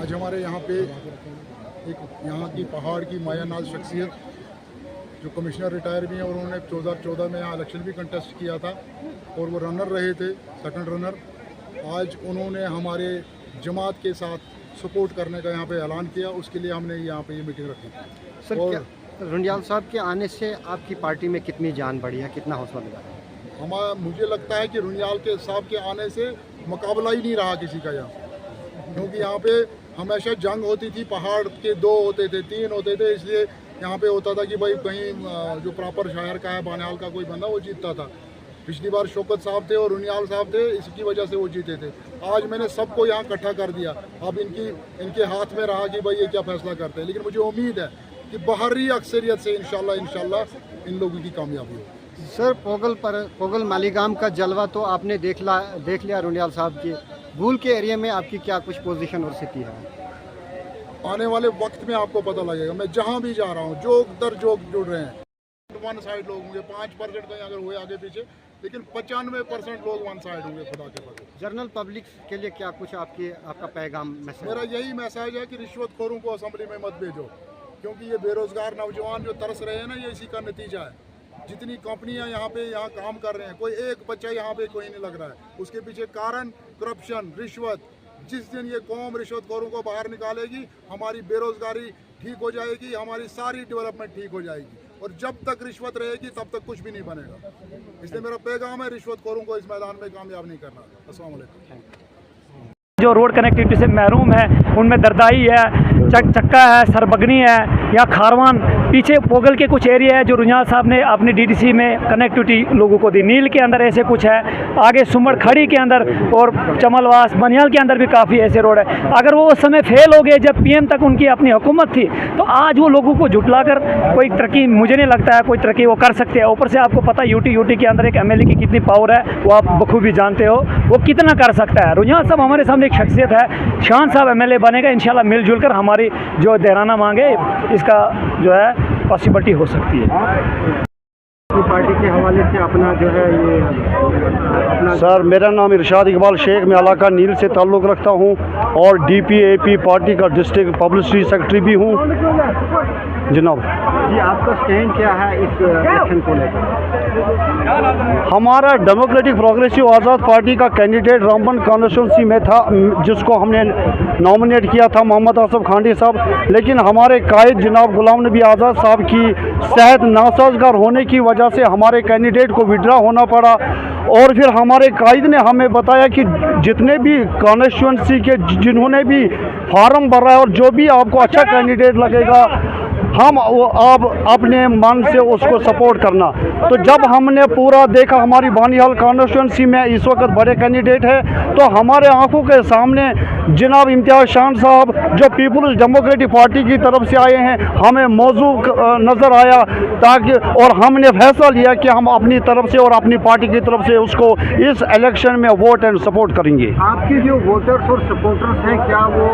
आज हमारे यहाँ पे एक यहाँ की पहाड़ की मायानाज शख्सियत जो कमिश्नर रिटायर भी हैं और उन्होंने 2014 में यहाँ इलेक्शन भी कंटेस्ट किया था और वो रनर रहे थे, सेकंड रनर। आज उन्होंने हमारे जमात के साथ सपोर्ट करने का यहाँ पे ऐलान किया, उसके लिए हमने यहाँ पे ये मीटिंग रखी। सर, और क्या रुंडियाल साहब के आने से आपकी पार्टी में कितनी जान बढ़ी है, कितना हौसला मिला? मुझे लगता है कि रुनियाल के साहब के आने से मुकाबला ही नहीं रहा किसी का यहाँ, क्योंकि यहाँ पे हमेशा जंग होती थी, पहाड़ के 2 होते थे, 3 होते थे, इसलिए यहाँ पे होता था कि भाई कहीं जो प्रॉपर शहर का है, बानियाल का कोई बंदा वो जीतता था। पिछली बार शौकत साहब थे और रुनियाल साहब थे, इसकी वजह से वो जीते थे। आज मैंने सबको यहाँ इकट्ठा कर दिया, अब इनके हाथ में रहा कि भाई ये क्या फैसला करते हैं, लेकिन मुझे उम्मीद है कि बाहरी अक्सरियत से इंशाल्लाह इन लोगों की कामयाबी हो। सर, पोगल मालीगाम का जलवा तो आपने देख लिया रुंडियाल साहब की। भूल के एरिया में आपकी क्या कुछ पोजीशन और स्थिति है? आने वाले वक्त में आपको पता लगेगा। मैं जहाँ भी जा रहा हूँ, जोक दर जोक जुड़ रहे हैं। वन साइड लोग होंगे, 5% कहीं अगर हुए आगे पीछे, लेकिन 95% लोग वन साइड होंगे खुदा के बगैर। जनरल पब्लिक के लिए क्या कुछ आपका पैगाम मैसेज? मेरा यही मैसेज है कि रिश्वतखोरों को असेंबली में मत भेजो, क्योंकि ये बेरोजगार नौजवान जो तरस रहे हैं ना, ये इसी का नतीजा है। जितनी कंपनियां यहाँ काम कर रहे हैं, कोई एक बच्चा यहाँ पे कोई नहीं लग रहा है। उसके पीछे कारण करप्शन, रिश्वत। जिस दिन ये कौम रिश्वतखोरों को बाहर निकालेगी, हमारी बेरोजगारी ठीक हो जाएगी, हमारी सारी डेवलपमेंट ठीक हो जाएगी। और जब तक रिश्वत रहेगी तब तक कुछ भी नहीं बनेगा। इसलिए मेरा पैगाम है, रिश्वतखोरों को इस मैदान में कामयाब नहीं करना। अस्सलाम वालेकुम। जो रोड कनेक्टिविटी से महरूम है, उनमें दरदाई है, चक्का है, सरबगनी है या खारवान, पीछे पोगल के कुछ एरिया है जो रुनियाल साहब ने अपनी डीडीसी में कनेक्टिविटी लोगों को दी। नील के अंदर ऐसे कुछ है, आगे सुमड़ खड़ी के अंदर और चमलवास बनियाल के अंदर भी काफ़ी ऐसे रोड है। अगर वो उस समय फेल हो गए जब पीएम तक उनकी अपनी हुकूमत थी, तो आज वो लोगों को जुटलाकर कोई तरक्की, मुझे नहीं लगता है कोई तरक्की वो कर सकते हैं। ऊपर से आपको पता यूटी के अंदर एक एमएलए की कितनी पावर है, वो आप बखूबी जानते हो, वो कितना कर सकता है। रुनियाल साहब हमारे सामने एक शख्सियत है। शान साहब एमएलए बनेगा, इंशाल्लाह मिलजुल कर हमारी जो देराना मांगे इसका जो है पॉसिबिलिटी हो सकती है। पार्टी के हवाले से अपना जो है ये अपना। सर, मेरा नाम इरशाद इकबाल शेख, मैं इलाका नील से ताल्लुक़ रखता हूँ और DPAP पार्टी का डिस्ट्रिक्ट पब्लिसिटी सेक्रेटरी भी हूँ जनाब। जी, आपका स्टैंड क्या है इस इलेक्शन को लेकर? हमारा डेमोक्रेटिक प्रोग्रेसिव आज़ाद पार्टी का कैंडिडेट रामबन कॉन्स्टिट्यूंसी में था, जिसको हमने नॉमिनेट किया था मोहम्मद आसफ खांडी साहब, लेकिन हमारे कायद जनाब गुलाम नबी आज़ाद साहब की सेहत नासाजगार होने की वजह से हमारे कैंडिडेट को विड्रा होना पड़ा। और फिर हमारे कायद ने हमें बताया कि जितने भी कॉन्स्टिट्यूंसी के जिन्होंने भी फार्म भरा है और जो भी आपको अच्छा कैंडिडेट लगेगा, हम आप अपने मन से उसको सपोर्ट करना। तो जब हमने पूरा देखा हमारी बानियाल कॉन्स्टिट्यूंसी में इस वक्त बड़े कैंडिडेट है, तो हमारे आंखों के सामने जनाब इम्तियाज़ शान साहब जो पीपल्स डेमोक्रेटिक पार्टी की तरफ से आए हैं, हमें मौजू नज़र आया, ताकि और हमने फैसला लिया कि हम अपनी तरफ से और अपनी पार्टी की तरफ से उसको इस इलेक्शन में वोट एंड सपोर्ट करेंगे। आपके जो वोटर्स और सपोर्टर्स हैं, क्या वो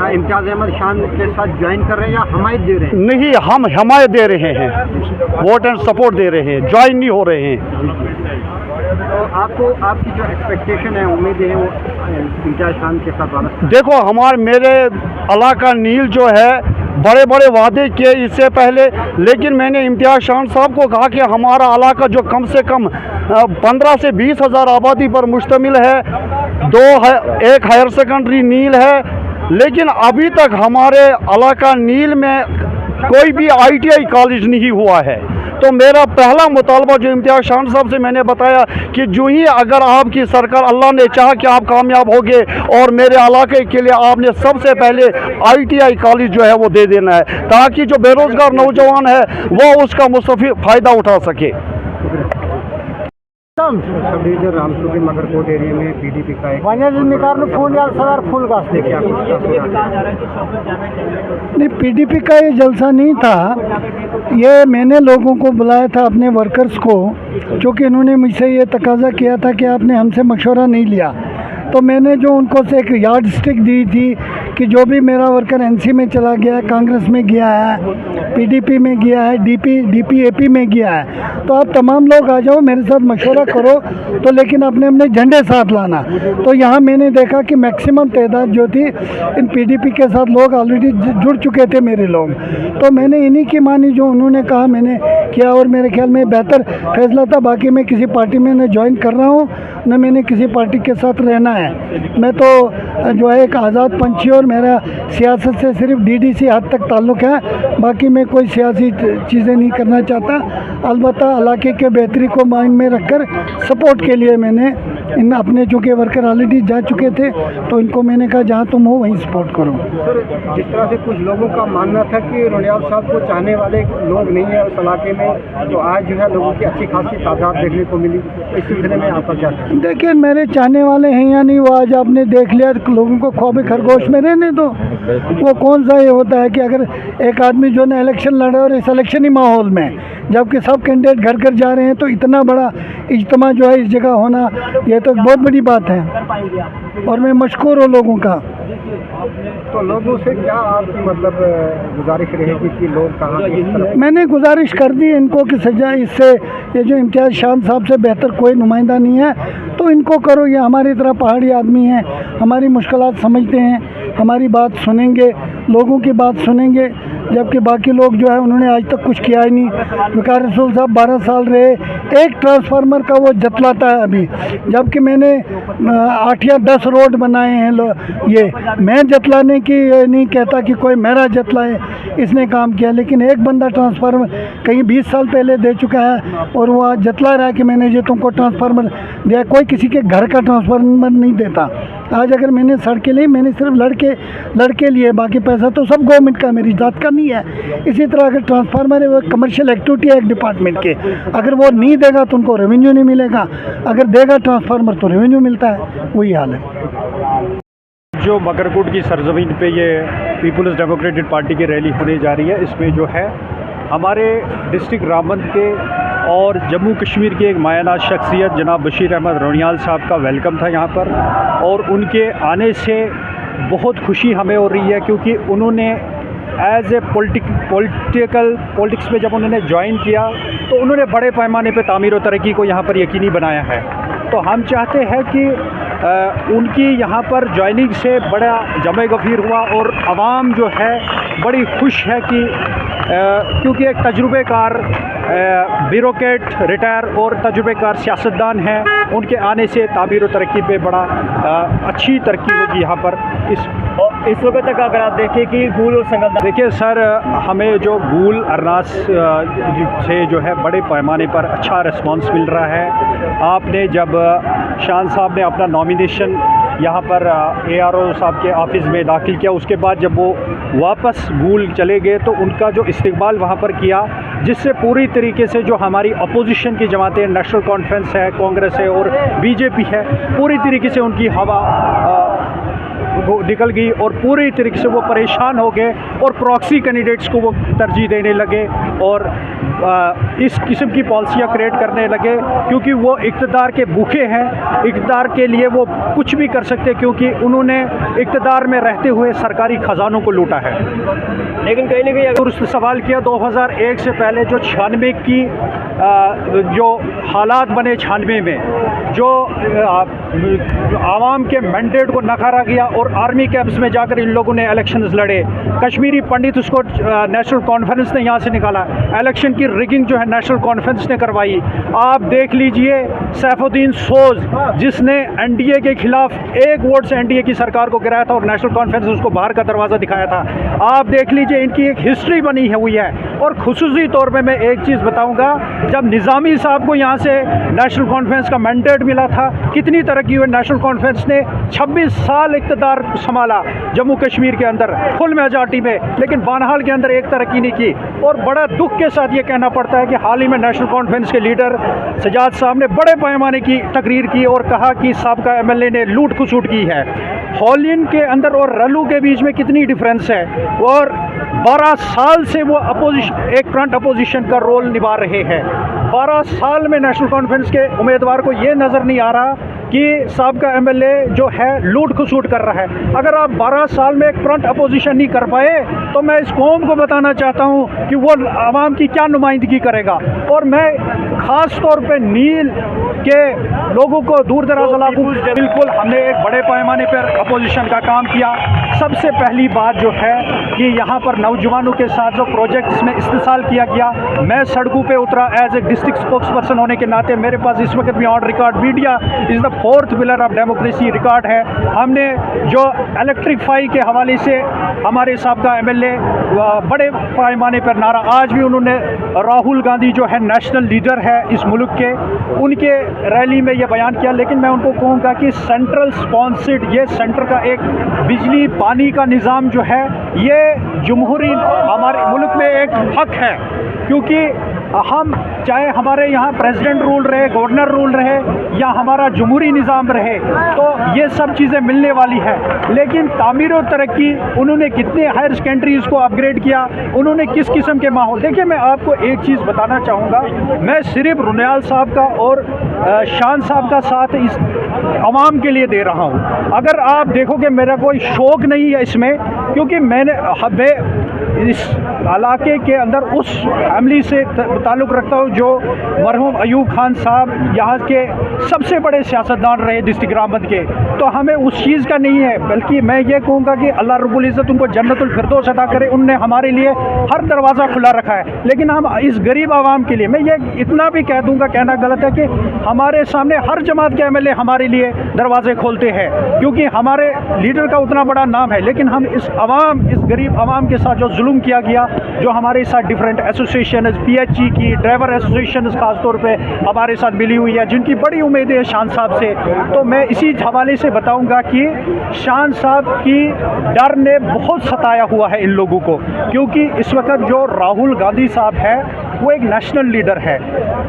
इम्तियाज़ अहमद शान के साथ ज्वाइन कर रहे हैं या हमायत दे रहे हैं? नहीं, हम हमायत दे रहे हैं, वोट एंड सपोर्ट दे रहे हैं, ज्वाइन नहीं हो रहे हैं। तो आपको आपकी जो एक्सपेक्टेशन है, उम्मीद है वो इम्तियाज़ शान के साथ? देखो, मेरे इलाका नील जो है बड़े बड़े वादे किए इससे पहले, लेकिन मैंने इम्तियाज़ शान साहब को कहा कि हमारा इलाका जो कम से कम 15 से 20 हज़ार आबादी पर मुश्तमिल है, एक हायर सेकेंडरी नील है, लेकिन अभी तक हमारे इलाका नील में कोई भी ITI कॉलेज नहीं हुआ है। तो मेरा पहला मुतालबा जो इम्तियाज़ शान साहब से मैंने बताया कि जो ही अगर आपकी सरकार, अल्लाह ने चाहा कि आप कामयाब होगे और मेरे इलाके के लिए आपने सबसे पहले ITI कॉलेज जो है वो दे देना है, ताकि जो बेरोज़गार नौजवान है वो उसका मुस्तफ़ीद फ़ायदा उठा सके। सब डिवीजन रामसुगी मगरकोट एरिया में PDP का एक नहीं, PDP का ये जलसा नहीं था। ये मैंने लोगों को बुलाया था, अपने वर्कर्स को, क्योंकि इन्होंने मुझसे ये तकाजा किया था कि आपने हमसे मशवरा नहीं लिया। तो मैंने जो उनको से एक यार्ड स्टिक दी थी कि जो भी मेरा वर्कर एनसी में चला गया है, कांग्रेस में गया है, पीडीपी में गया है, डीपीएपी में गया है, तो आप तमाम लोग आ जाओ, मेरे साथ मशवरा करो, तो लेकिन अपने अपने झंडे साथ लाना। तो यहाँ मैंने देखा कि मैक्सिमम तादाद जो थी इन पीडीपी के साथ लोग ऑलरेडी जुड़ चुके थे मेरे लोग, तो मैंने इन्हीं की मानी, जो उन्होंने कहा मैंने किया, और मेरे ख्याल में बेहतर फैसला था। बाकी मैं किसी पार्टी में न ज्वाइन कर रहा हूँ, न मैंने किसी पार्टी के साथ रहना है। मैं तो जो है एक आज़ाद पंछी, और मेरा सियासत से सिर्फ डीडीसी हद तक ताल्लुक़ है, बाकी मैं कोई सियासी चीज़ें नहीं करना चाहता। अलबत्ता इलाके के बेहतरी को माइंड में रखकर सपोर्ट के लिए मैंने इन अपने चूँकि वर्कर ऑलरेडी जा चुके थे, तो इनको मैंने कहा जहाँ तुम हो वहीं सपोर्ट करो। सर, जिस तरह से कुछ लोगों का मानना था कि रोनियाल साहब को चाहने वाले लोग नहीं है उस इलाके में, तो आज जो है लोगों की अच्छी खासी तादाद देखने को मिली। इस सिलसिले में आपका क्या कहना है? देखिए, मेरे चाहने वाले हैं या नहीं, वो आज आपने देख लिया, लोगों को ख्वाब खरगोश में रहने दो। वो कौन सा ये होता है कि अगर एक आदमी जो है इलेक्शन लड़े, और इस इलेक्शनी माहौल में जबकि सब कैंडिडेट घर घर जा रहे हैं, तो इतना बड़ा इज्तिमा जो है इस जगह होना, ये तो बहुत बड़ी बात है, और मैं मशकूर हूँ लोगों का। तो लोगों से क्या आपकी मतलब गुजारिश रहेगी कि लोग कहाँ किस तरफ? मैंने गुजारिश कर दी इनको कि सजा इससे, ये जो इम्तियाज़ शान साहब से बेहतर कोई नुमाइंदा नहीं है, तो इनको करो। ये हमारी तरह पहाड़ी आदमी हैं, हमारी मुश्किलात समझते हैं, हमारी बात सुनेंगे, लोगों की बात सुनेंगे, जबकि बाकी लोग जो है उन्होंने आज तक कुछ किया ही नहीं। वकार रसूल साहब 12 साल रहे, एक ट्रांसफार्मर का वो जतलाता है अभी, जबकि मैंने 8 या 10 रोड बनाए हैं। ये मैं जतलाने की नहीं कहता कि कोई मेरा जतलाए, इसने काम किया, लेकिन एक बंदा ट्रांसफार्मर कहीं 20 साल पहले दे चुका है, और वो आज जतला रहा है कि मैंने जो तुमको ट्रांसफार्मर दिया। कोई किसी के घर का ट्रांसफार्मर नहीं देता। आज अगर मैंने सड़कें ली, मैंने सिर्फ लड़के लिए, बाकी पैसा तो सब गवर्नमेंट का, मेरी जात का नहीं है। इसी तरह अगर ट्रांसफार्मर है, वो कमर्शियल एक्टिविटी है एक डिपार्टमेंट के, अगर वो नहीं देगा तो उनको रेवेन्यू नहीं मिलेगा, अगर देगा ट्रांसफार्मर तो रेवेन्यू मिलता है। वही हाल है। जो मकरकोट की सरजमीन पे ये पीपल्स डेमोक्रेटिक पार्टी की रैली होने जा रही है, इसमें जो है हमारे डिस्ट्रिक्ट रामबंद के और जम्मू कश्मीर की एक मायानाज शख्सियत जनाब बशीर अहमद रोनियाल साहब का वेलकम था यहाँ पर, और उनके आने से बहुत खुशी हमें हो रही है, क्योंकि उन्होंने एज ए पॉलिटिक्स में जब उन्होंने ज्वाइन किया, तो उन्होंने बड़े पैमाने पे तामीर व तरक्की को यहाँ पर यकीनी बनाया है। तो हम चाहते हैं कि उनकी यहाँ पर ज्वाइनिंग से बड़ा जमे गफीर हुआ, और आवाम जो है बड़ी खुश है कि क्योंकि एक तजुर्बेकार ब्यूरोक्रेट रिटायर और तजुर्बेकार सियासतदान हैं, उनके आने से तामीर व तरक्की पे बड़ा अच्छी तरक्की होगी यहाँ पर। इस वक्त तक अगर आप देखें कि गूल और संगलदान, देखिए सर, हमें जो गूल अरनास से जो है बड़े पैमाने पर अच्छा रिस्पांस मिल रहा है। आपने जब शान साहब ने अपना नॉमिनेशन यहाँ पर ARO साहब के ऑफिस में दाखिल किया, उसके बाद जब वो वापस गूल चले गए, तो उनका जो इस्तकबाल वहाँ पर किया, जिससे पूरी तरीके से जो हमारी अपोजिशन की जमातें, नेशनल कॉन्फ्रेंस है, कांग्रेस है और बीजेपी है, पूरी तरीके से उनकी हवा निकल गई, और पूरी तरीके से वो परेशान हो गए, और प्रॉक्सी कैंडिडेट्स को वो तरजीह देने लगे, और इस किस्म की पॉलिसियाँ क्रिएट करने लगे, क्योंकि वो इक़्तिदार के भूखे हैं। इक़्तिदार के लिए वो कुछ भी कर सकते, क्योंकि उन्होंने इक़्तिदार में रहते हुए सरकारी ख़जानों को लूटा है। लेकिन कहीं ना कहीं अगर उसने सवाल किया 2001 से पहले जो 96 की जो हालात बने, 96 में जो आवाम के मैंडेट को नकारा गया, और आर्मी कैंप्स में जाकर इन लोगों ने इलेक्शंस लड़े। कश्मीरी पंडित, उसको नेशनल कॉन्फ्रेंस ने यहाँ से निकाला। इलेक्शन की रिगिंग जो है नेशनल कॉन्फ्रेंस ने करवाई। आप देख लीजिए सैफुद्दीन सोज, जिसने NDA के खिलाफ 1 वोट से NDA की सरकार को गिराया था, और नेशनल कॉन्फ्रेंस उसको बाहर का दरवाज़ा दिखाया था। आप देख लीजिए, इनकी एक हिस्ट्री बनी हुई है। और खुसूसी तौर पे मैं एक चीज़ बताऊंगा, जब निज़ामी साहब को यहाँ से नेशनल कॉन्फ्रेंस का मैंडेट मिला था, कितनी तरक्की हुई। नेशनल कॉन्फ्रेंस ने 26 साल इक़्तिदार संभाला जम्मू कश्मीर के अंदर फुल मेजॉरिटी में, लेकिन बानहाल के अंदर एक तरक्की नहीं की। और बड़ा दुख के साथ ये कहना पड़ता है कि हाल ही में नेशनल कॉन्फ्रेंस के लीडर सजाद साहब ने बड़े पैमाने की तकरीर की, और कहा कि साबका MLA ने लूट खसूट की है। हॉलियन के अंदर और रलू के बीच में कितनी डिफरेंस है, और 12 साल से वो अपोजिशन, एक फ्रंट अपोजिशन का रोल निभा रहे हैं। 12 साल में नेशनल कॉन्फ्रेंस के उम्मीदवार को ये नज़र नहीं आ रहा कि सबका एमएलए जो है लूट खसूट कर रहा है। अगर आप 12 साल में एक फ्रंट अपोजिशन नहीं कर पाए तो मैं इस कौम को बताना चाहता हूँ कि वो आवाम की क्या नुमाइंदगी करेगा। और मैं ख़ास तौर पे नील के लोगों को, दूर दराज इलाकों, बिल्कुल हमने एक बड़े पैमाने पर अपोजिशन का काम किया। सबसे पहली बात जो है कि यहाँ पर नौजवानों के साथ जो प्रोजेक्ट्स में इस्तेसाल किया गया, मैं सड़कों पे उतरा as a district spokesperson होने के नाते। मेरे पास इस वक्त भी on record media is the fourth pillar of democracy record है। हमने जो इलेक्ट्रिफाई के हवाले से हमारे साहबका एमएलए बड़े पैमाने पर नारा, आज भी उन्होंने राहुल गांधी जो है नेशनल लीडर है इस मुल्क के, उनके रैली में ये बयान किया। लेकिन मैं उनको कहूँगा कि सेंट्रल स्पॉन्सर्ड ये सेंटर का एक बिजली पानी का निज़ाम जो है ये जमहूरी हमारे मुल्क में एक हक है, क्योंकि हम चाहे हमारे यहाँ प्रेसिडेंट रूल रहे, गवर्नर रूल रहे या हमारा जमहूरी निज़ाम रहे, तो ये सब चीज़ें मिलने वाली है। लेकिन तामीर और तरक्की, उन्होंने कितने हायर सेकेंडरीज़ को अपग्रेड किया, उन्होंने किस किस्म के माहौल। देखिए, मैं आपको एक चीज़ बताना चाहूँगा, मैं सिर्फ रुनियाल साहब का और शान साहब का साथ इस आवाम के लिए दे रहा हूँ। अगर आप देखोगे मेरा कोई शौक़ नहीं है इसमें, क्योंकि मैं इस इलाके के अंदर उस फैमिली से ताल्लुक़ रखता हूँ जो मरहूम अयूब खान साहब यहाँ के सबसे बड़े सियासतदान रहे डिस्ट्रिक्ट रामबंद के। तो हमें उस चीज़ का नहीं है, बल्कि मैं ये कहूँगा कि अल्लाह रब्बुल इज़्ज़त उनको जन्नतुल फिरदौस अता करे। उनने हमारे लिए हर दरवाज़ा खुला रखा है। लेकिन हम इस गरीब आवाम के लिए, मैं ये इतना भी कह दूँगा, कहना गलत है, कि हमारे सामने हर जमात के एमएलए हमारे लिए दरवाजे खोलते हैं, क्योंकि हमारे लीडर का उतना बड़ा नाम है। लेकिन हम इस गरीब आवाम के साथ जो जुल्म किया गया, जो हमारे साथ डिफरेंट एसोसिएशन, पीएचई की ड्राइवर एसोसिएशन खास तौर पे हमारे साथ मिली हुई है, जिनकी बड़ी उम्मीदें हैं शान साहब से। तो मैं इसी हवाले से बताऊंगा कि शान साहब की डर ने बहुत सताया हुआ है इन लोगों को, क्योंकि इस वक्त जो राहुल गांधी साहब है वो एक नेशनल लीडर है,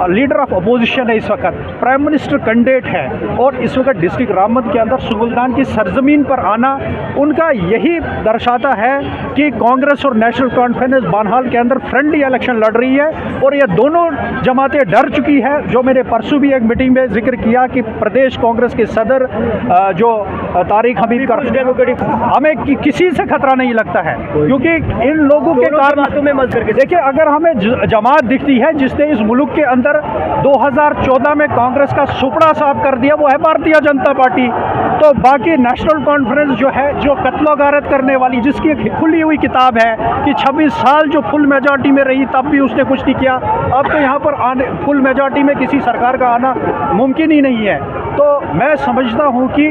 लीडर ऑफ अपोजिशन है, इस वक्त प्राइम मिनिस्टर कैंडिडेट है। और इस वक्त डिस्ट्रिक्ट रामबंद के अंदर सुल्तान की सरजमीन पर आना उनका यही दर्शाता है कि कांग्रेस और नेशनल कॉन्फ्रेंस बानहाल के अंदर फ्रेंडली इलेक्शन लड़ रही है। और ये दोनों जमातें डर चुकी है। जो मेरे परसों भी एक मीटिंग में जिक्र किया कि प्रदेश कांग्रेस के सदर जो तारिक हमीद का, हमें किसी से खतरा नहीं लगता है, क्योंकि इन लोगों के कारण में मत करके देखिए, अगर हमें जमात दिखती है जिसने इस मुल्क के अंदर 2014 में कांग्रेस का सुपड़ा साफ कर दिया, वो है भारतीय जनता पार्टी। तो बाकी नेशनल कॉन्फ्रेंस जो है, जो कत्लो गारत करने वाली, जिसकी खुली हुई किताब है कि 26 साल जो फुल मेजॉरिटी में रही तब भी उसने कुछ नहीं किया, अब तो यहाँ पर आने फुल मेजॉरिटी में किसी सरकार का आना मुमकिन ही नहीं है। तो मैं समझता हूँ कि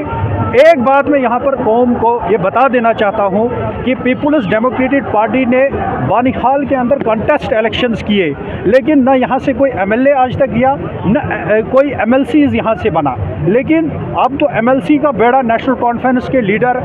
एक बात मैं यहाँ पर कौम को ये बता देना चाहता हूँ कि पीपुल्स डेमोक्रेटिक पार्टी ने बानीहाल के अंदर कॉन्टेस्ट इलेक्शंस किए, लेकिन न यहाँ से कोई एमएलए आज तक गया, न कोई एमएलसीज यहाँ से बना। लेकिन अब तो एमएलसी का बेड़ा नेशनल कॉन्फ्रेंस के लीडर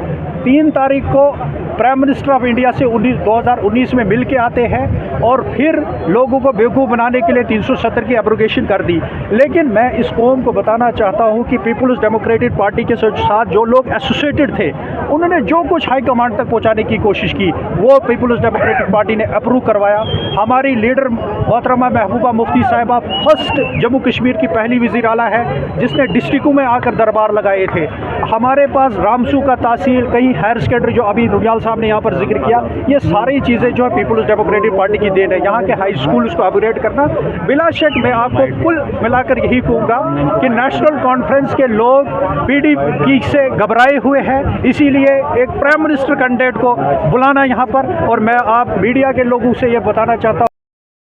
3 तारीख को प्राइम मिनिस्टर ऑफ इंडिया से 2019 में मिल के आते हैं और फिर लोगों को बेवकूफ़ बनाने के लिए 370 की एब्रोगेशन कर दी। लेकिन मैं इस कौम को बताना चाहता हूँ कि पीपुल्स डेमोक्रेटिक पार्टी के साथ जो लोग एसोसिएटेड थे, उन्होंने जो कुछ हाई कमांड तक पहुँचाने की कोशिश की, वो पीपुल्स डेमोक्रेटिक पार्टी ने अप्रूव करवाया। हमारी लीडर मोहतरमा महबूबा मुफ्ती साहिबा फर्स्ट जम्मू कश्मीर की पहली वज़ीर आला है जिसने डिस्ट्रिक्टों में आकर दरबार लगाए थे। हमारे पास रामसू का तहसील, कई हायर सेकेंडरी जो अभी रुनियाल साहब ने यहाँ पर जिक्र किया, ये सारी चीज़ें जो है पीपुल्स डेमोक्रेटिक पार्टी की देन है। यहाँ के हाई स्कूल उसको अपग्रेड करना, बिला शक मैं आपको कुल मिलाकर यही कहूँगा कि नेशनल कॉन्फ्रेंस के लोग पीडीपी से घबराए हुए हैं, इसीलिए एक प्राइम मिनिस्टर कैंडिडेट को बुलाना यहाँ पर। और मैं आप मीडिया के लोगों से ये बताना चाहता हूँ,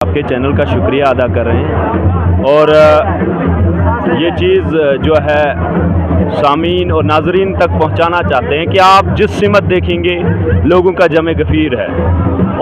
आपके चैनल का शुक्रिया अदा कर रहे हैं। और ये चीज़ जो है सामीन और नाजरीन तक पहुंचाना चाहते हैं कि आप जिस सिमत देखेंगे लोगों का जमे गफ़ीर है,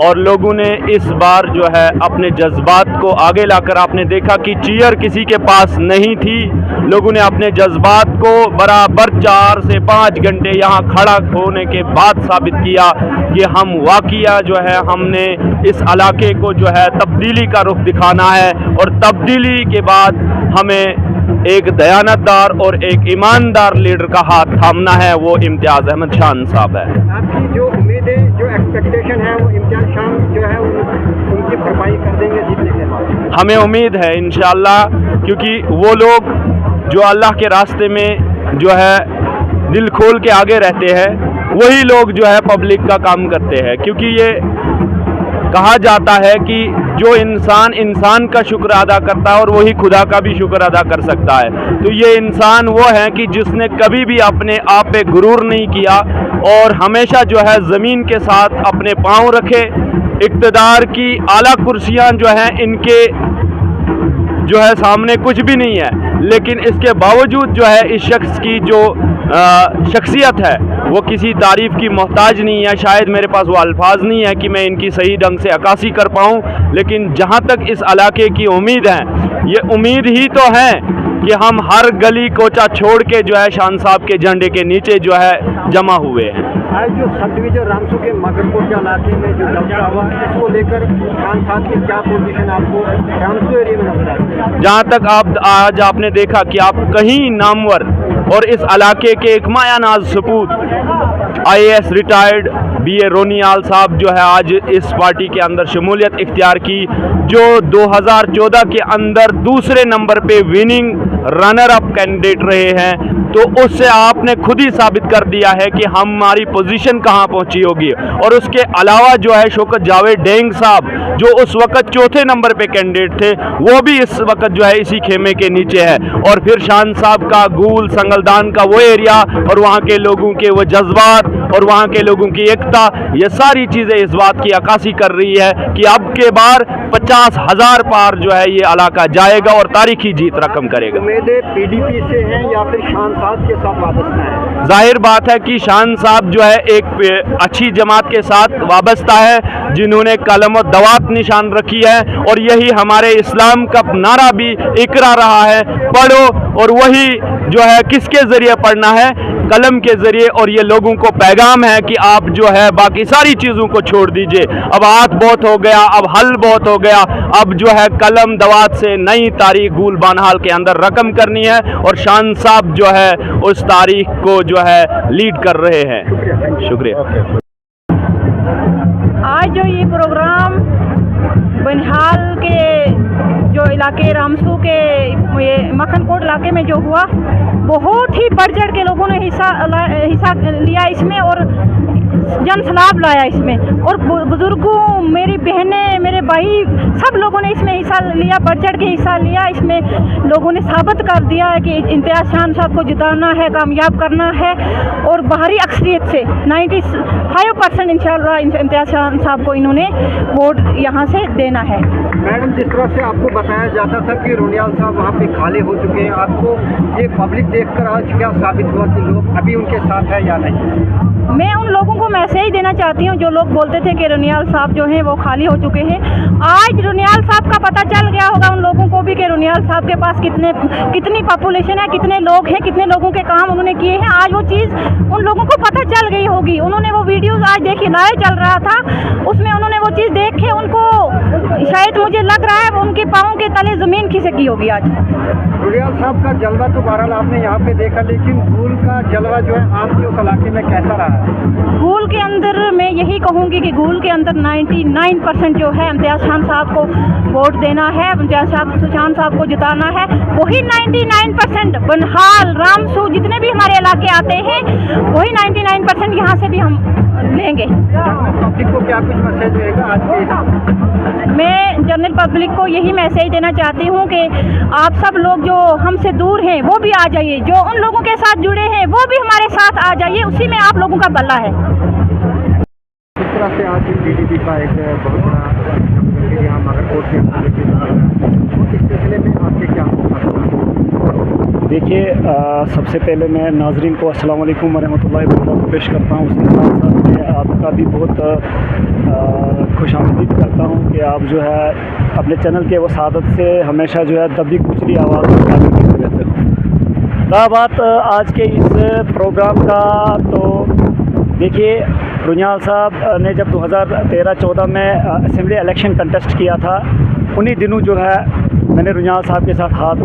और लोगों ने इस बार जो है अपने जज्बात को आगे लाकर, आपने देखा कि चीयर किसी के पास नहीं थी, लोगों ने अपने जज्बात को बराबर 4 से 5 घंटे यहाँ खड़ा होने के बाद साबित किया कि हम वाक़या जो है हमने इस इलाके को जो है तब्दीली का रुख दिखाना है, और तब्दीली के बाद हमें एक दयानतदार और एक ईमानदार लीडर का हाथ थामना है, वो इम्तियाज़ अहमद शान साहब है। आपकी जो उम्मीदें, जो एक्सपेक्टेशन है, वो इम्तियाज़ शान जो है उनकी भरपाई कर देंगे जीतने के बाद? हमें उम्मीद है इंशाअल्लाह, क्योंकि वो लोग जो अल्लाह के रास्ते में जो है दिल खोल के आगे रहते हैं, वही लोग जो है पब्लिक का काम करते हैं। क्योंकि ये कहा जाता है कि जो इंसान का शुक्र अदा करता है और वही खुदा का भी शुक्र अदा कर सकता है। तो ये इंसान वो है कि जिसने कभी भी अपने आप पे गुरूर नहीं किया और हमेशा जो है ज़मीन के साथ अपने पांव रखे। इक़्तिदार की आला कुर्सियां जो हैं इनके जो है सामने कुछ भी नहीं है, लेकिन इसके बावजूद जो है इस शख्स की जो शख्सियत है वो किसी तारीफ़ की मोहताज नहीं है। शायद मेरे पास वो अल्फाज नहीं है कि मैं इनकी सही ढंग से अक्कासी कर पाऊँ, लेकिन जहाँ तक इस इलाके की उम्मीद है, ये उम्मीद ही तो है कि हम हर गली कोचा छोड़ के जो है शान साहब के झंडे के नीचे जो है जमा हुए हैं। आज जो सब डिवीजन रामसू के मगरकोट के इलाके में जो जलसा हुआ, इसको लेकर खान साहब की क्या पोजीशन आपको रामसू एरिया में नजर आती है? जहाँ तक आज आपने देखा कि आप कहीं नामवर और इस इलाके के एक मायानाज सपूत IAS रिटायर्ड BA रोनियाल साहब जो है आज इस पार्टी के अंदर शमूलियत इख्तियार की, जो 2014 के अंदर दूसरे नंबर पे विनिंग रनर अप कैंडिडेट रहे हैं। तो उससे आपने खुद ही साबित कर दिया है कि हमारी पोजीशन कहां पहुंची होगी। और उसके अलावा जो है शौकत जावेद डेंग साहब जो उस वक्त चौथे नंबर पे कैंडिडेट थे, वो भी इस वक्त जो है इसी खेमे के नीचे है। और फिर शान साहब का गूल संगलदान का वो एरिया और वहाँ के लोगों के वो जज्बात और वहाँ के लोगों की एकता, ये सारी चीज़ें इस बात की अक्कासी कर रही है कि अब के बार 50,000 पार जो है ये इलाका जाएगा और तारीखी जीत रकम करेगा। उम्मीदें PDP से हैं या फिर शान साहब के साथ वाबस्ता है? जाहिर बात है कि शान साहब जो है एक अच्छी जमात के साथ वाबस्ता है, जिन्होंने कलम और दवात निशान रखी है। और यही हमारे इस्लाम का नारा भी इकरा रहा है, पढ़ो। और वही जो है किसके ज़रिए पढ़ना है? कलम के ज़रिए। और ये लोगों को पैगाम है कि आप जो है बाकी सारी चीज़ों को छोड़ दीजिए। अब हाथ बहुत हो गया, अब हल बहुत हो गया, अब जो है कलम दवात से नई तारीख गूल बानहाल के अंदर रकम करनी है। और शान साहब जो है उस तारीख को जो है लीड कर रहे हैं। शुक्रिया। आज जो ये प्रोग्राम बनिहाल के जो इलाके रामसू के ये मक्खनकोट इलाके में जो हुआ, बहुत ही बढ़ चढ़ के लोगों ने हिस्सा लिया इसमें और जन सलाब लाया इसमें। और बुजुर्गों, मेरी बहनें, मेरे भाई, सब लोगों ने इसमें हिस्सा लिया, बढ़ चढ़ के हिस्सा लिया। इसमें लोगों ने साबित कर दिया है कि इम्तियाज़ शान साहब को जिताना है, कामयाब करना है। और बाहरी अक्सरियत से 95% इंशाअल्लाह इम्तियाज़ शान साहब को इन्होंने वोट यहाँ से देना है। मैडम, जिस तरह से आपको बताया जाता था कि रोनियाल साहब वहाँ पे खाली हो चुके हैं, आपको ये पब्लिक देखकर आज क्या साबित हुआ कि लोग अभी उनके साथ है या नहीं? मैं उन लोगों को मैसेज देना चाहती हूँ जो लोग बोलते थे कि रोनियाल साहब जो हैं वो खाली हो चुके हैं। आज रोनियाल साहब का पता चल गया होगा उन लोगों को भी कि रोनियाल साहब के पास कितनी पॉपुलेशन है, कितने लोग हैं, कितने लोगों के काम उन्होंने किए हैं। आज वो चीज़ उन लोगों को पता चल गई होगी। उन्होंने वो वीडियोज़ आज देखी, लाइव चल रहा था, उसमें उन्होंने वो चीज़ देखे, उनको शायद मुझे लग रहा है उनके पाँव के तले ज़मीन खिसकी होगी आज। रोनियाल साहब का जलवा तो बहरहाल आपने यहाँ पे देखा, लेकिन गूल का जलवा जो है आपके उस इलाके में कैसा रहा? गूल के अंदर मैं यही कहूँगी कि गूल के अंदर 99% जो है इम्तियाज़ शान साहब को वोट देना है, इम्तियाज़ शान साहब को जिताना है। वही 99% बनिहाल, रामसू, जितने भी हमारे इलाके आते हैं, वही 99% यहाँ से भी हम लेंगे। पब्लिक को क्या कुछ मैसेज रहेगा आज के? मैं जनरल पब्लिक को यही मैसेज देना चाहती हूँ कि आप सब लोग जो हमसे दूर हैं वो भी आ जाइए, जो उन लोगों के साथ जुड़े हैं वो भी हमारे साथ आ जाइए, उसी में आप लोगों का भला है। इस तरह से आज PDP का एक बहुत बड़ा यहाँ मगरकोट से इस सिलसिले में आपके क्या? देखिए, सबसे पहले मैं नाजरीन को अस्सलाम वालेकुम वरहमतुल्लाहि वबरकातुहू पेश करता हूँ। उसके साथ साथ मैं आपका भी बहुत खुशामदीद करता हूँ कि आप जो है अपने चैनल के वसादत से हमेशा जो है दबी कुचली आवाज़ उठाने की रहते हो। रहा बात आज के इस प्रोग्राम का, तो देखिए रोनियाल साहब ने जब 2013-14 में असेंबली इलेक्शन कंटेस्ट किया था, उन्हीं दिनों जो है मैंने रोनियाल साहब के साथ हाथ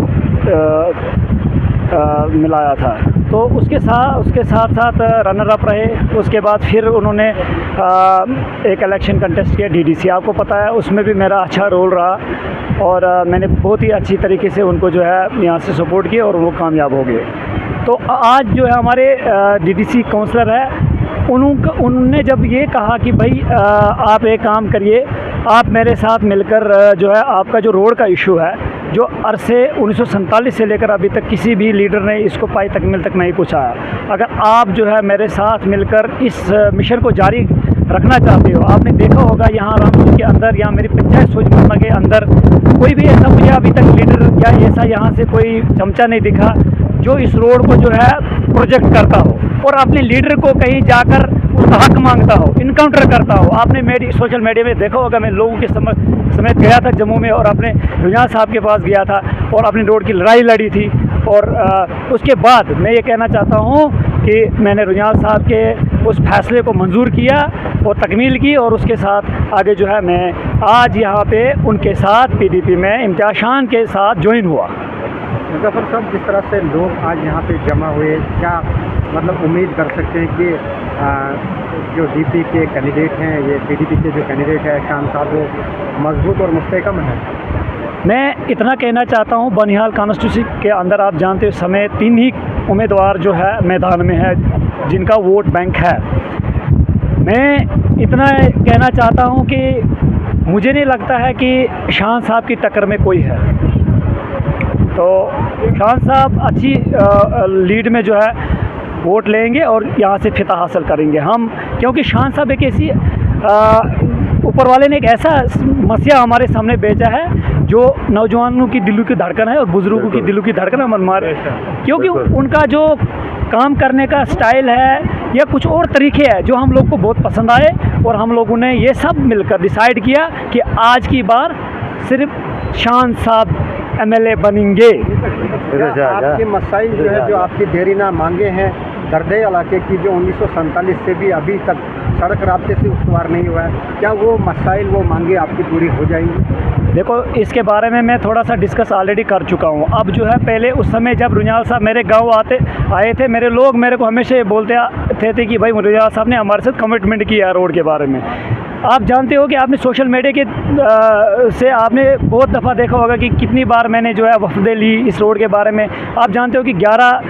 मिलाया था। तो उसके साथ साथ रनर अप रहे। उसके बाद फिर उन्होंने एक इलेक्शन कंटेस्ट किया DDC, आपको पता है, उसमें भी मेरा अच्छा रोल रहा और मैंने बहुत ही अच्छी तरीके से उनको जो है यहाँ से सपोर्ट किया और वो कामयाब हो गए। तो आज जो है हमारे डीडीसी काउंसलर है, उन्होंने जब ये कहा कि भाई आप एक काम करिए, आप मेरे साथ मिलकर जो है आपका जो रोड का इशू है, जो अरसे 1947 से लेकर अभी तक किसी भी लीडर ने इसको पाई तकमील तक नहीं पहुँचाया, अगर आप जो है मेरे साथ मिलकर इस मिशन को जारी रखना चाहते हो। आपने देखा होगा यहाँ रामपुर के अंदर या मेरी पंचायत सोजमर्मा के अंदर कोई भी ऐसा मुझे अभी तक लीडर या ऐसा यहाँ से कोई चमचा नहीं दिखा जो इस रोड को जो है प्रोजेक्ट करता हो और अपने लीडर को कहीं जाकर उसका हक मांगता हो, इनकाउंटर करता हो। आपने सोशल मीडिया में देखा होगा, मैं लोगों के समेत गया था जम्मू में और अपने रुझान साहब के पास गया था और अपनी रोड की लड़ाई लड़ी थी। और उसके बाद मैं ये कहना चाहता हूँ कि मैंने रुझान साहब के उस फैसले को मंजूर किया और तकमील की, और उसके साथ आगे जो है मैं आज यहाँ पे उनके साथ PDP में इम्तियाज़ शान के साथ ज्वाइन हुआ। मुजफ्फर साहब, जिस तरह से लोग आज यहाँ पे जमा हुए, क्या मतलब उम्मीद कर सकते हैं कि जो DP के कैंडिडेट हैं, ये PDP के जो कैंडिडेट है शान साहब, वो मजबूत और मुस्तहकम है? मैं इतना कहना चाहता हूँ, बनिहाल कॉन्स्टिट्यूंसी के अंदर आप जानते हो समय 3 ही उम्मीदवार जो है मैदान में है जिनका वोट बैंक है। मैं इतना कहना चाहता हूँ कि मुझे नहीं लगता है कि शान साहब की टक्कर में कोई है। तो शान साहब अच्छी लीड में जो है वोट लेंगे और यहाँ से फिता हासिल करेंगे हम, क्योंकि शान साहब एक ऐसी ऊपर वाले ने एक ऐसा मसीहा हमारे सामने भेजा है जो नौजवानों की दिलों की धड़कन है और बुजुर्गों की दिलों की धड़कन है मनमार, क्योंकि उनका जो काम करने का स्टाइल है या कुछ और तरीके हैं जो हम लोग को बहुत पसंद आए, और हम लोगों ने ये सब मिलकर डिसाइड किया कि आज की बार सिर्फ शान साहब MLA बनेंगे। आपके मसाइल जो है, जो आपकी देरीना मांगे हैं दर्दे इलाके की, जो 1947 से भी अभी तक सड़क रास्ते से उसवार नहीं हुआ है, क्या वो मसाइल, वो मांगे आपकी पूरी हो जाएंगी? देखो, इसके बारे में मैं थोड़ा सा डिस्कस ऑलरेडी कर चुका हूँ। अब जो है पहले उस समय जब रुझान साहब मेरे गांव आए थे, मेरे लोग मेरे को हमेशा ये बोलते थे कि भाई रुझान साहब ने हमारे साथ कमिटमेंट किया रोड के बारे में। आप जानते हो कि आपने सोशल मीडिया के से आपने बहुत दफ़ा देखा होगा कि कितनी बार मैंने जो है वफ़दे ली इस रोड के बारे में। आप जानते हो कि 11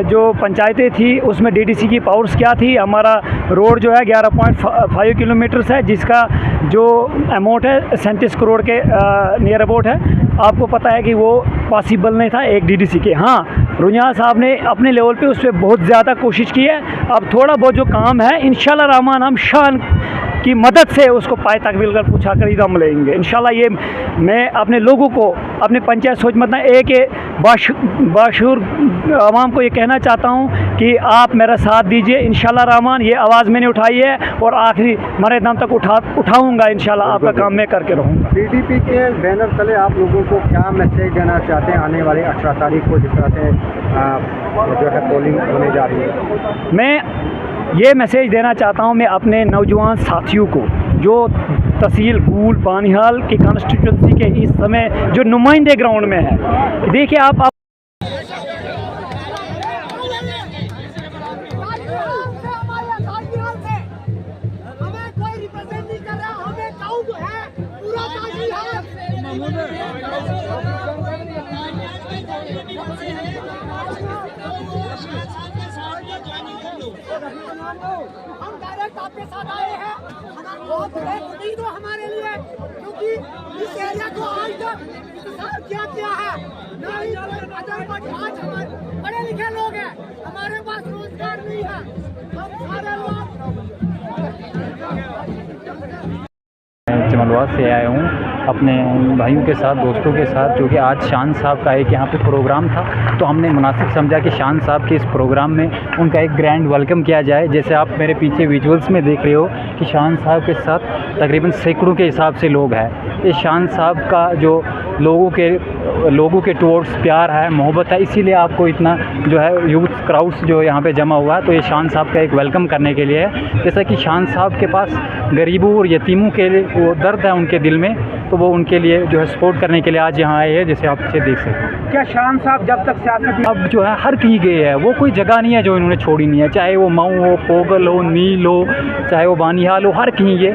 जो पंचायतें थी उसमें DDC की पावर्स क्या थी। हमारा रोड जो है 11.5 किलोमीटर्स है, जिसका जो अमाउंट है 37 करोड़ के नियर अबाउट है। आपको पता है कि वो पॉसिबल नहीं था एक DDC के। हाँ, रुझान साहब ने अपने लेवल पे उस पर बहुत ज़्यादा कोशिश की है। अब थोड़ा बहुत जो काम है इंशाल्लाह रहमान हम शान की मदद से उसको पाए तकमील कर पूछा कर दम लेंगे इंशाल्लाह। ये मैं अपने लोगों को, अपने पंचायत सोजमर्मा के बाशूर आवाम को ये कहना चाहता हूँ कि आप मेरा साथ दीजिए इंशाल्लाह रहमान। ये आवाज़ मैंने उठाई है और आखिरी मरे दम तक उठाऊँगा इंशाल्लाह। आपका काम मैं करके रहूँगा। PDP के बैनर तले आप लोगों को क्या मैसेज देना चाहते हैं आने वाले 18 तारीख को, जिस तरह से जो है पोलिंग होने जा रही है? मैं ये मैसेज देना चाहता हूँ मैं अपने नौजवान साथियों को जो तहसील गूल बानिहाल की कॉन्स्टिट्यूंसी के इस समय जो नुमाइंदे ग्राउंड में है। देखिए आप हम डायरेक्ट आपके साथ आए हैं, बहुत उम्मीद हो हमारे लिए, क्योंकि इस एरिया को आज तक इंतजार किया है। नहीं आज हमारे पढ़े लिखे लोग हैं, हमारे पास रोजगार नहीं है, हम सारे लोग जमलवास से आया हूँ अपने भाइयों के साथ, दोस्तों के साथ, जो कि आज शान साहब का एक यहाँ पे प्रोग्राम था, तो हमने मुनासिब समझा कि शान साहब के इस प्रोग्राम में उनका एक ग्रैंड वेलकम किया जाए। जैसे आप मेरे पीछे विजुअल्स में देख रहे हो कि शान साहब के साथ तकरीबन सैकड़ों के हिसाब से लोग हैं। ये शान साहब का जो लोगों के टुवर्ड्स प्यार है, मोहब्बत है, इसीलिए आपको इतना जो है यूथ क्राउड्स जो यहाँ पे जमा हुआ है। तो ये शान साहब का एक वेलकम करने के लिए है। जैसा कि शान साहब के पास गरीबों और यतीमों के लिए वो दर्द है उनके दिल में, तो वो उनके लिए जो है सपोर्ट करने के लिए आज यहाँ आए हैं, जैसे आप इसे देख सकते हैं। क्या शान साहब जब तक सियासत अब जो है हर कहीं गए हैं, वो कोई जगह नहीं है जो इन्होंने छोड़ी नहीं है, चाहे वो मऊ हो, पोगल हो, नील हो, चाहे वो बानिहाल हो, हर कहीं ये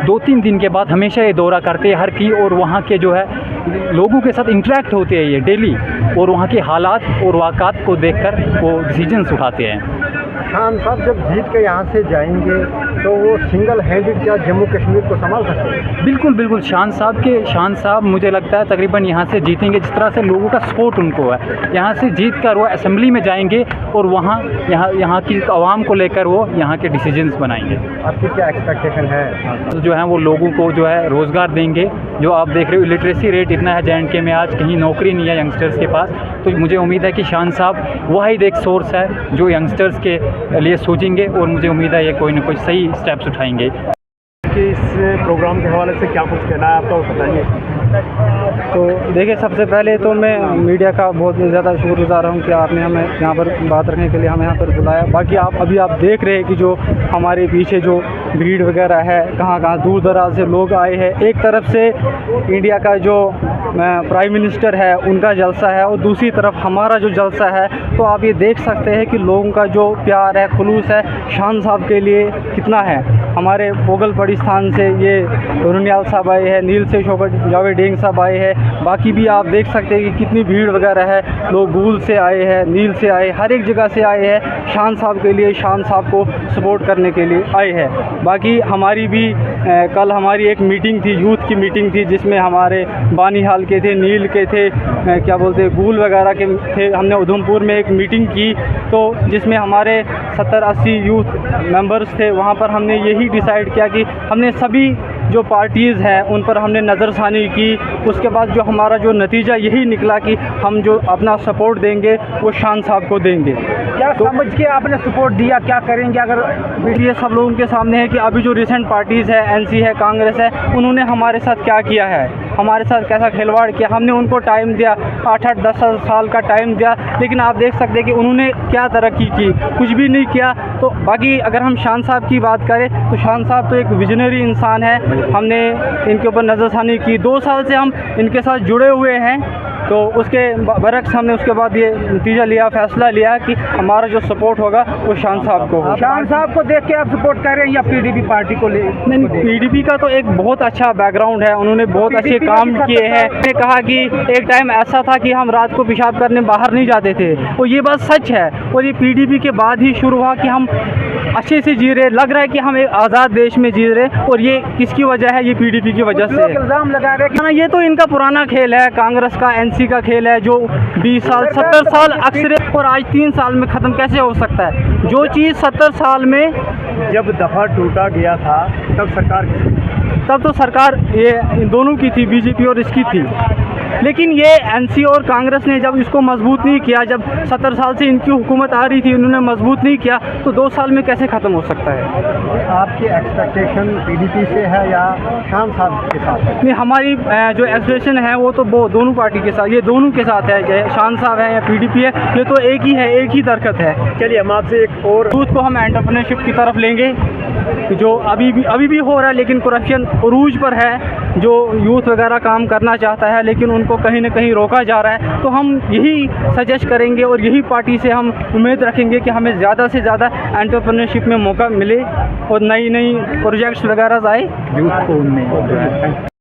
2-3 दिन के बाद हमेशा ये दौरा करते हैं हर की, और वहाँ के जो है लोगों के साथ इंटरेक्ट होते हैं ये डेली, और वहाँ के हालात और वाक़ात को देखकर वो डिसीजंस उठाते हैं। खान साहब जब जीत के यहाँ से जाएंगे तो वो सिंगल हैंडेड क्या जम्मू कश्मीर को संभाल सकते हैं? बिल्कुल बिल्कुल, शान साहब मुझे लगता है तकरीबन यहाँ से जीतेंगे। जिस तरह से लोगों का सपोर्ट उनको है, यहाँ से जीत कर वो असेंबली में जाएंगे और वहाँ यहाँ की आवाम को लेकर वो यहाँ के डिसीजंस बनाएंगे। आपकी क्या एक्सपेक्टेशन है? तो जो है वो लोगों को जो है रोज़गार देंगे। जो आप देख रहे हो लिटरेसी रेट इतना है J&K में, आज कहीं नौकरी नहीं है यंगस्टर्स के पास। तो मुझे उम्मीद है कि शान साहब वाहिद एक सोर्स है जो यंगस्टर्स के लिए सोचेंगे, और मुझे उम्मीद है ये कोई ना कोई सही स्टेप्स उठाएंगे। कि इस प्रोग्राम के हवाले से क्या कुछ कहना है आपका, बताइए। तो देखिए, सबसे पहले तो मैं मीडिया का बहुत ज़्यादा शुक्रगुजार हूँ कि आपने हमें यहाँ पर बात रखने के लिए हमें यहाँ पर बुलाया। बाकी अभी आप देख रहे हैं कि जो हमारे पीछे जो भीड़ वगैरह है, कहाँ दूर दराज से लोग आए हैं। एक तरफ से इंडिया का जो प्राइम मिनिस्टर है उनका जलसा है, और दूसरी तरफ हमारा जो जलसा है। तो आप ये देख सकते हैं कि लोगों का जो प्यार है, खुलूस है शान साहब के लिए कितना है। हमारे पोगल पड़ी स्थान से ये रुनियाल साहब आए हैं, नील से शोकत जावेद डेंग साहब आए हैं। बाकी भी आप देख सकते हैं कि कितनी भीड़ वगैरह है। लोग गूल से आए हैं, नील से आए, हर एक जगह से आए हैं शान साहब के लिए, शान साहब को सपोर्ट करने के लिए आए हैं। बाकी हमारी भी कल हमारी एक मीटिंग थी, यूथ की मीटिंग थी, जिसमें हमारे बानीहाल के थे, नील के थे, क्या बोलते गूल वगैरह के थे। हमने उधमपुर में एक मीटिंग की, तो जिसमें हमारे 70-80 यूथ मेंबर्स थे। वहाँ पर हमने यही डिसाइड किया कि हमने सभी जो पार्टीज़ हैं उन पर हमने नज़रसानी की। उसके बाद जो हमारा जो नतीजा यही निकला कि हम जो अपना सपोर्ट देंगे वो शान साहब को देंगे। क्या तो समझ के आपने सपोर्ट दिया, क्या करेंगे? अगर ये सब लोगों के सामने है कि अभी जो रिसेंट पार्टीज़ है, NC है, कांग्रेस है, उन्होंने हमारे साथ क्या किया है, हमारे साथ कैसा खिलवाड़ किया। हमने उनको टाइम दिया, 8-10 साल का टाइम दिया, लेकिन आप देख सकते हैं कि उन्होंने क्या तरक्की की, कुछ भी नहीं किया। तो बाकी अगर हम शान साहब की बात करें तो शान साहब तो एक विजनरी इंसान है। हमने इनके ऊपर नज़रसानी की, 2 साल से हम इनके साथ जुड़े हुए हैं। तो उसके बरक्स हमने उसके बाद ये नतीजा लिया, फैसला लिया कि हमारा जो सपोर्ट होगा वो शान साहब को होगा। शान साहब को देख के आप सपोर्ट कर रहे हैं या PDP पार्टी को? नहीं, PDP का तो एक बहुत अच्छा बैकग्राउंड है, उन्होंने बहुत अच्छे काम किए हैं। मैंने कहा कि एक टाइम ऐसा था कि हम रात को पेशाब करने बाहर नहीं जाते थे, और ये बात सच है। और ये PDP के बाद ही शुरू हुआ कि हम अच्छे से जी रहे, लग रहा है कि हम एक आज़ाद देश में जी रहे। और ये किसकी वजह है? ये PDP की वजह से। इल्ज़ाम लगा रहे हैं ये तो इनका पुराना खेल है, कांग्रेस का NC का खेल है, जो 20 साल 70 साल अक्सर, और आज 3 साल में ख़त्म कैसे हो सकता है? जो चीज़ 70 साल में, जब दफ़ा टूटा गया था तब तो सरकार ये इन दोनों की थी, BJP और इसकी थी। लेकिन ये NC और कांग्रेस ने जब इसको मजबूत नहीं किया, जब 70 साल से इनकी हुकूमत आ रही थी, इन्होंने मजबूत नहीं किया, तो 2 साल में कैसे ख़त्म हो सकता है? आपकी एक्सपेक्टेशन PDP से है या शान साहब के साथ? नहीं, हमारी जो एक्सपेक्टेशन है वो तो वो दोनों पार्टी के साथ, ये दोनों के साथ है, चाहे शान साहब है या PDP है, ये तो एक ही है, एक ही दरकत है। चलिए हम आपसे एक और यूथ को हम एंटरप्रेन्योरशिप की तरफ लेंगे, जो अभी भी हो रहा है, लेकिन करप्शन उरूज पर है। जो यूथ वगैरह काम करना चाहता है लेकिन उनको कहीं ना कहीं रोका जा रहा है, तो हम यही सजेस्ट करेंगे और यही पार्टी से हम उम्मीद रखेंगे कि हमें ज़्यादा से ज़्यादा एंटरप्रेन्योरशिप में मौका मिले और नई प्रोजेक्ट्स वगैरह आए यूथ को उनमें।